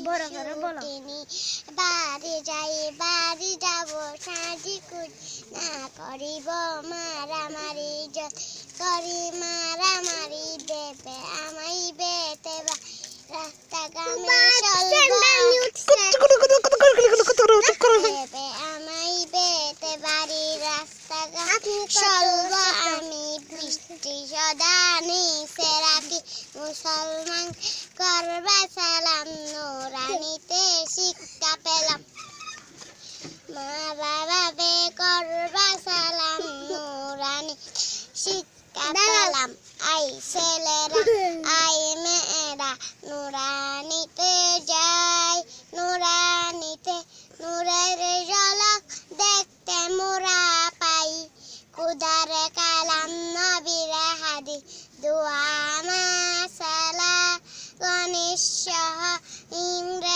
উঠিনি বাড়ি যাই বাড়ি যাব সাজি কুট না করিব মারামারি যত করি মারামারি দেবে আমায় বেতে রাস্তা গামে দেবে আমায় বেতে বাড়ি রাস্তা চলব আমি বৃষ্টি সদা নিচে রাখি মুসলমান করবা সালাম নুরানিতে শিক্ষা পেলাম মা বাবা বে করবা সালাম নুরানি শিক্ষা পেলাম আই ছেলেরা আই মেয়েরা নুরানিতে যাই নুরানিতে নূরের ঝলক দেখতে মোরা পাই খুদার কালাম নবীর হাদিস দোয়া মাসালা গণেশ ইমরান